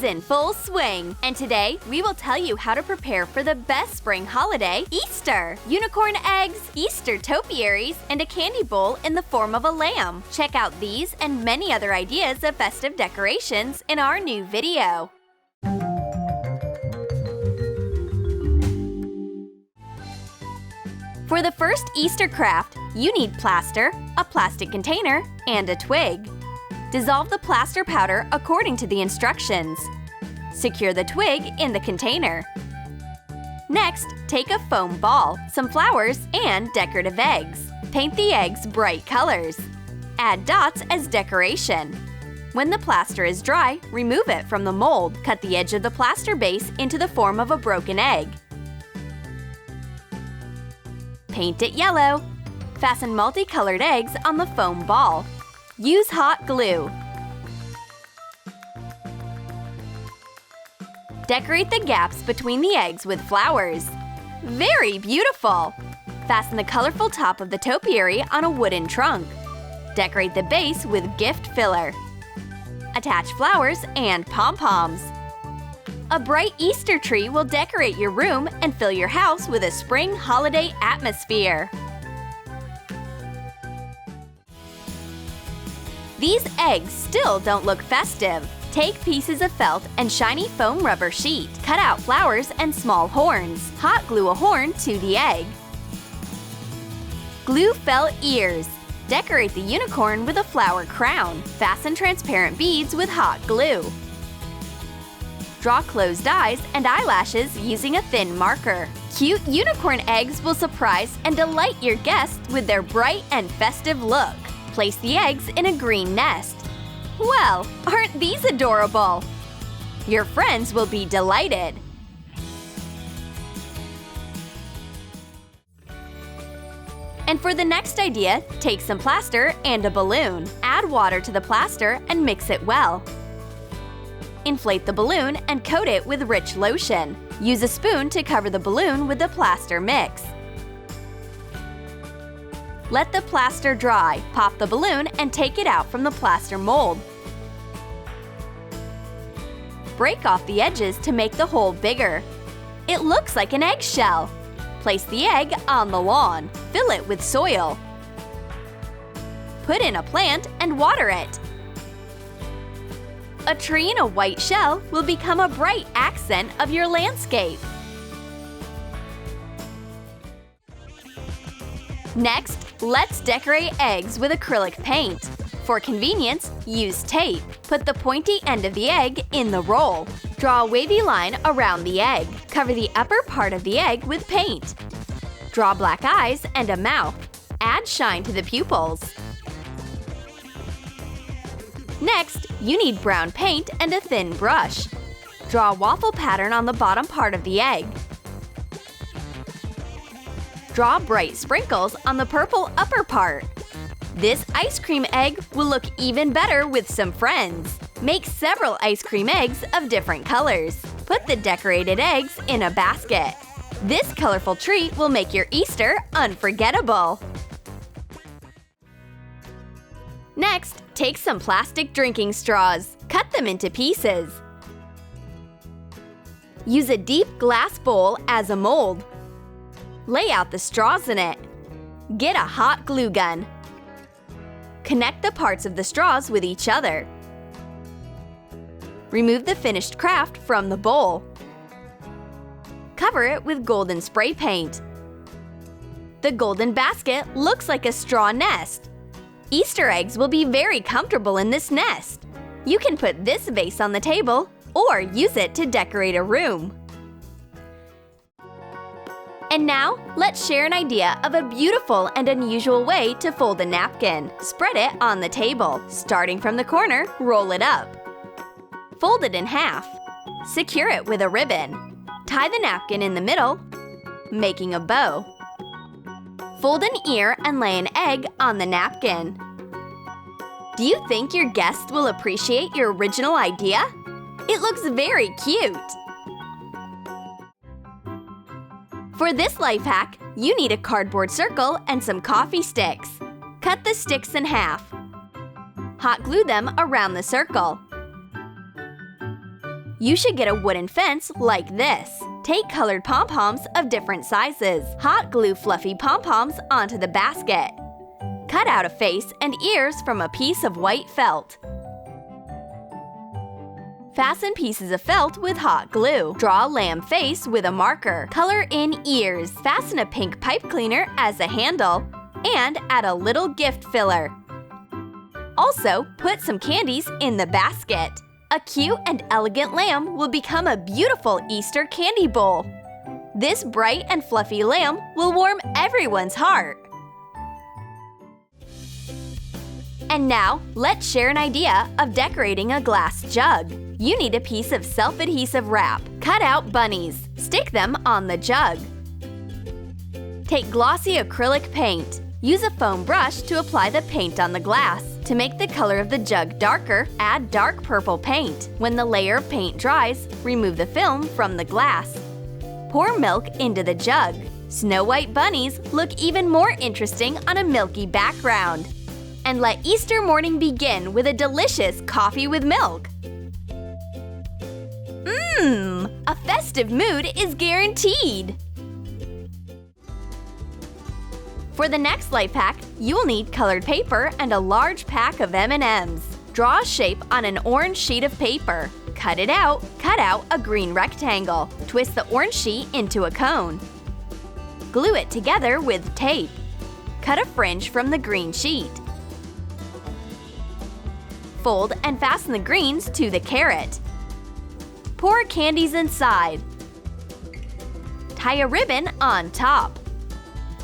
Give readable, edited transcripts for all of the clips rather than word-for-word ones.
is in full swing, and today we will tell you how to prepare for the best spring holiday, Easter. Unicorn eggs, Easter topiaries, and a candy bowl in the form of a lamb. Check out these and many other ideas of festive decorations in our new video. For the first Easter craft, you need plaster, a plastic container, and a twig. Dissolve the plaster powder according to the instructions. Secure the twig in the container. Next, take a foam ball, some flowers, and decorative eggs. Paint the eggs bright colors. Add dots as decoration. When the plaster is dry, remove it from the mold. Cut the edge of the plaster base into the form of a broken egg. Paint it yellow. Fasten multicolored eggs on the foam ball. Use hot glue. Decorate the gaps between the eggs with flowers. Very beautiful! Fasten the colorful top of the topiary on a wooden trunk. Decorate the base with gift filler. Attach flowers and pom-poms. A bright Easter tree will decorate your room and fill your house with a spring holiday atmosphere. These eggs still don't look festive. Take pieces of felt and shiny foam rubber sheet. Cut out flowers and small horns. Hot glue a horn to the egg. Glue felt ears. Decorate the unicorn with a flower crown. Fasten transparent beads with hot glue. Draw closed eyes and eyelashes using a thin marker. Cute unicorn eggs will surprise and delight your guests with their bright and festive look. Place the eggs in a green nest. Well, aren't these adorable? Your friends will be delighted. And for the next idea, take some plaster and a balloon. Add water to the plaster and mix it well. Inflate the balloon and coat it with rich lotion. Use a spoon to cover the balloon with the plaster mix. Let the plaster dry. Pop the balloon and take it out from the plaster mold. Break off the edges to make the hole bigger. It looks like an eggshell. Place the egg on the lawn. Fill it with soil. Put in a plant and water it. A tree in a white shell will become a bright accent of your landscape. Next, let's decorate eggs with acrylic paint. For convenience, use tape. Put the pointy end of the egg in the roll. Draw a wavy line around the egg. Cover the upper part of the egg with paint. Draw black eyes and a mouth. Add shine to the pupils. Next, you need brown paint and a thin brush. Draw a waffle pattern on the bottom part of the egg. Draw bright sprinkles on the purple upper part. This ice cream egg will look even better with some friends. Make several ice cream eggs of different colors. Put the decorated eggs in a basket. This colorful treat will make your Easter unforgettable. Next, take some plastic drinking straws. Cut them into pieces. Use a deep glass bowl as a mold. Lay out the straws in it. Get a hot glue gun. Connect the parts of the straws with each other. Remove the finished craft from the bowl. Cover it with golden spray paint. The golden basket looks like a straw nest. Easter eggs will be very comfortable in this nest. You can put this vase on the table or use it to decorate a room. And now, let's share an idea of a beautiful and unusual way to fold a napkin. Spread it on the table. Starting from the corner, roll it up. Fold it in half. Secure it with a ribbon. Tie the napkin in the middle, making a bow. Fold an ear and lay an egg on the napkin. Do you think your guests will appreciate your original idea? It looks very cute! For this life hack, you need a cardboard circle and some coffee sticks. Cut the sticks in half. Hot glue them around the circle. You should get a wooden fence like this. Take colored pom-poms of different sizes. Hot glue fluffy pom-poms onto the basket. Cut out a face and ears from a piece of white felt. Fasten pieces of felt with hot glue. Draw a lamb face with a marker. Color in ears. Fasten a pink pipe cleaner as a handle. And add a little gift filler. Also, put some candies in the basket. A cute and elegant lamb will become a beautiful Easter candy bowl. This bright and fluffy lamb will warm everyone's heart. And now, let's share an idea of decorating a glass jug. You need a piece of self-adhesive wrap. Cut out bunnies. Stick them on the jug. Take glossy acrylic paint. Use a foam brush to apply the paint on the glass. To make the color of the jug darker, add dark purple paint. When the layer of paint dries, remove the film from the glass. Pour milk into the jug. Snow White bunnies look even more interesting on a milky background. And let Easter morning begin with a delicious coffee with milk. A festive mood is guaranteed! For the next life hack, you will need colored paper and a large pack of M&Ms. Draw a shape on an orange sheet of paper. Cut it out. Cut out a green rectangle. Twist the orange sheet into a cone. Glue it together with tape. Cut a fringe from the green sheet. Fold and fasten the greens to the carrot. Pour candies inside. Tie a ribbon on top.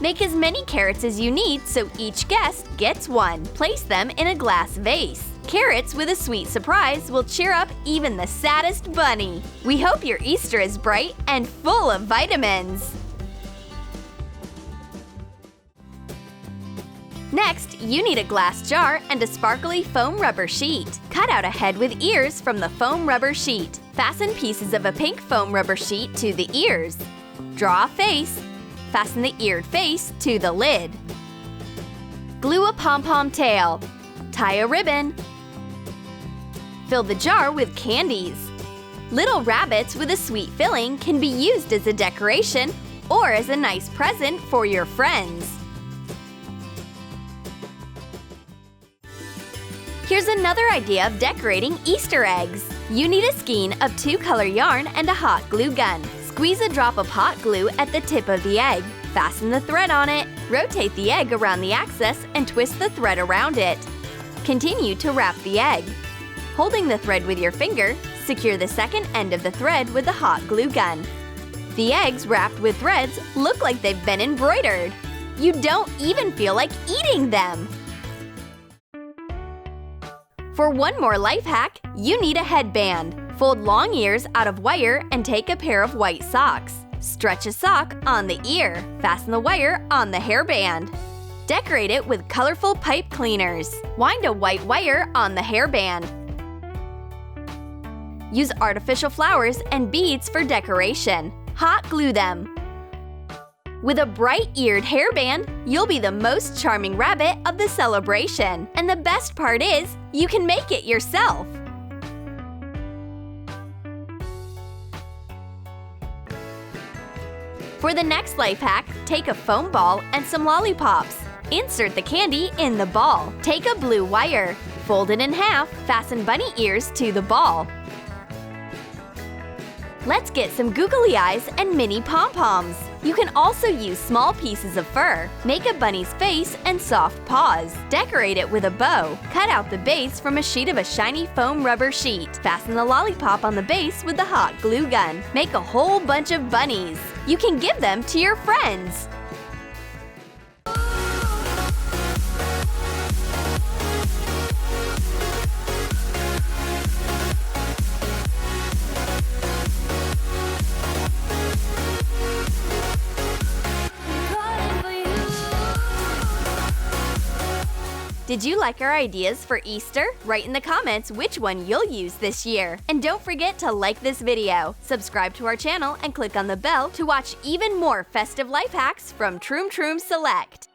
Make as many carrots as you need so each guest gets one. Place them in a glass vase. Carrots with a sweet surprise will cheer up even the saddest bunny. We hope your Easter is bright and full of vitamins. Next, you need a glass jar and a sparkly foam rubber sheet. Cut out a head with ears from the foam rubber sheet. Fasten pieces of a pink foam rubber sheet to the ears. Draw a face. Fasten the eared face to the lid. Glue a pom-pom tail. Tie a ribbon. Fill the jar with candies. Little rabbits with a sweet filling can be used as a decoration or as a nice present for your friends. Here's another idea of decorating Easter eggs. You need a skein of 2-color yarn and a hot glue gun. Squeeze a drop of hot glue at the tip of the egg. Fasten the thread on it. Rotate the egg around the axis and twist the thread around it. Continue to wrap the egg. Holding the thread with your finger, secure the second end of the thread with the hot glue gun. The eggs wrapped with threads look like they've been embroidered. You don't even feel like eating them! For one more life hack, you need a headband. Fold long ears out of wire and take a pair of white socks. Stretch a sock on the ear. Fasten the wire on the hairband. Decorate it with colorful pipe cleaners. Wind a white wire on the hairband. Use artificial flowers and beads for decoration. Hot glue them. With a bright-eared hairband, you'll be the most charming rabbit of the celebration. And the best part is, you can make it yourself. For the next life hack, take a foam ball and some lollipops. Insert the candy in the ball. Take a blue wire. Fold it in half. Fasten bunny ears to the ball. Let's get some googly eyes and mini pom-poms. You can also use small pieces of fur. Make a bunny's face and soft paws. Decorate it with a bow. Cut out the base from a sheet of a shiny foam rubber sheet. Fasten the lollipop on the base with the hot glue gun. Make a whole bunch of bunnies. You can give them to your friends. Did you like our ideas for Easter? Write in the comments which one you'll use this year. And don't forget to like this video, subscribe to our channel, and click on the bell to watch even more festive life hacks from Troom Select.